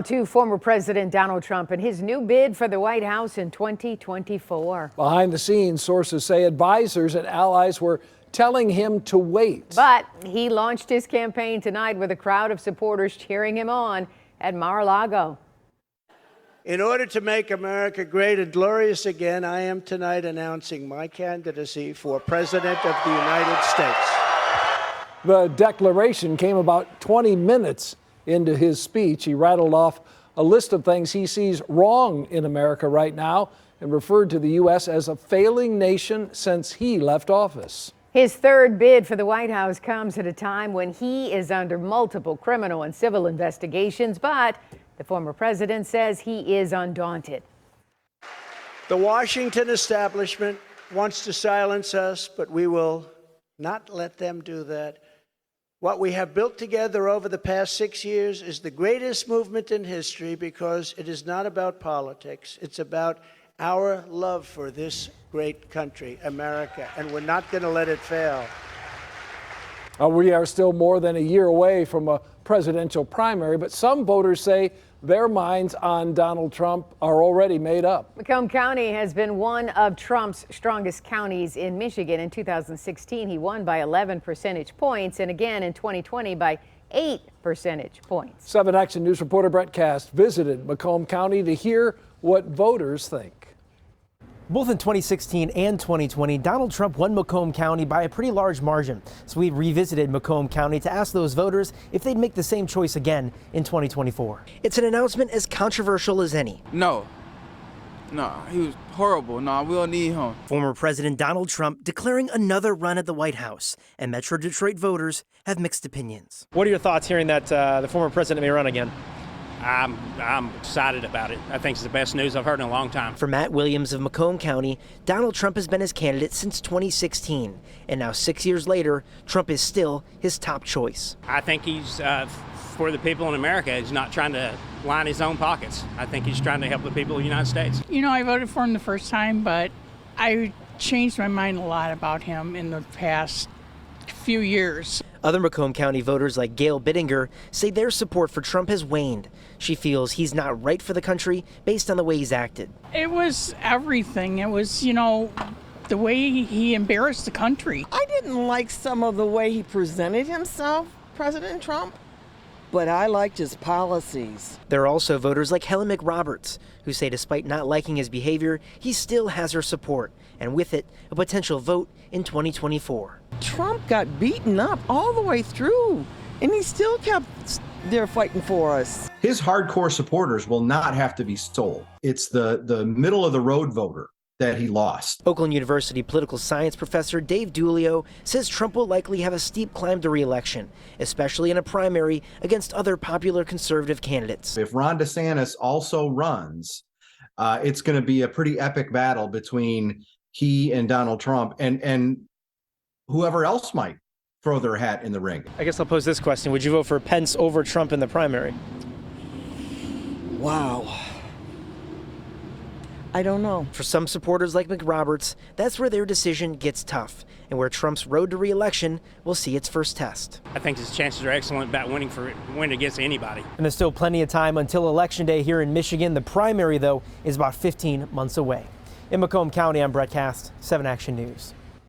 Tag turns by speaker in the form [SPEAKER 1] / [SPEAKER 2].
[SPEAKER 1] to former President Donald Trump and his new bid for the White House in 2024.
[SPEAKER 2] Behind the scenes, sources say advisors and allies were telling him to wait.
[SPEAKER 1] But he launched his campaign tonight with a crowd of supporters cheering him on at Mar-a-Lago.
[SPEAKER 3] In order to make America great and glorious again, I am tonight announcing my candidacy for President of the United States.
[SPEAKER 2] The declaration came about 20 minutes into his speech. He rattled off a list of things he sees wrong in America right now and referred to the U.S. as a failing nation since he left office.
[SPEAKER 1] His third bid for the White House comes at a time when he is under multiple criminal and civil investigations, but the former president says he is undaunted.
[SPEAKER 3] The Washington establishment wants to silence us, but we will not let them do that. What we have built together over the past 6 years is the greatest movement in history because it is not about politics. It's about our love for this great country, America, and we're not going to let it fail.
[SPEAKER 2] We are still more than a year away from a presidential primary, but some voters say their minds on Donald Trump are already made up.
[SPEAKER 1] Macomb County has been one of Trump's strongest counties in Michigan. In 2016, he won by 11 percentage points, and again in 2020 by 8 percentage points.
[SPEAKER 2] 7 Action News reporter Brett Cast visited Macomb County to hear what voters think.
[SPEAKER 4] Both in 2016 and 2020, Donald Trump won Macomb County by a pretty large margin. So we revisited Macomb County to ask those voters if they'd make the same choice again in 2024. It's an announcement as controversial as any.
[SPEAKER 5] No, he was horrible. No, we don't need him.
[SPEAKER 4] Former President Donald Trump declaring another run at the White House, and Metro Detroit voters have mixed opinions. What are your thoughts hearing that the former president may run again?
[SPEAKER 6] I'm excited about it. I think it's the best news I've heard in a long time.
[SPEAKER 4] For Matt Williams of Macomb County, Donald Trump has been his candidate since 2016. And now 6 years later, Trump is still his top choice.
[SPEAKER 6] I think he's for the people in America. He's not trying to line his own pockets. I think he's trying to help the people of the United States.
[SPEAKER 7] You know, I voted for him the first time, but I changed my mind a lot about him in the past few years.
[SPEAKER 4] Other Macomb County voters like Gail Bittinger say their support for Trump has waned. She feels he's not right for the country based on the way he's acted.
[SPEAKER 7] It was everything. It was, you know, the way he embarrassed the country.
[SPEAKER 8] I didn't like some of the way he presented himself, President Trump, but I liked his policies.
[SPEAKER 4] There are also voters like Helen McRoberts, who say despite not liking his behavior, he still has her support, and with it, a potential vote in 2024.
[SPEAKER 8] Trump got beaten up all the way through, and he still kept there fighting for us.
[SPEAKER 9] His hardcore supporters will not have to be sold. It's the middle of the road voter that he lost.
[SPEAKER 4] Oakland University political science professor Dave Dulio says Trump will likely have a steep climb to re-election, especially in a primary against other popular conservative candidates.
[SPEAKER 9] If Ron DeSantis also runs, it's going to be a pretty epic battle between he and Donald Trump and whoever else might throw their hat in the ring.
[SPEAKER 4] I guess I'll pose this question. Would you vote for Pence over Trump in the primary?
[SPEAKER 8] Wow. I don't know.
[SPEAKER 4] For some supporters like McRoberts, that's where their decision gets tough, and where Trump's road to re-election will see its first test.
[SPEAKER 6] I think his chances are excellent about winning against anybody.
[SPEAKER 4] And there's still plenty of time until Election Day here in Michigan. The primary, though, is about 15 months away. In Macomb County, I'm Brett Cast, 7 Action News.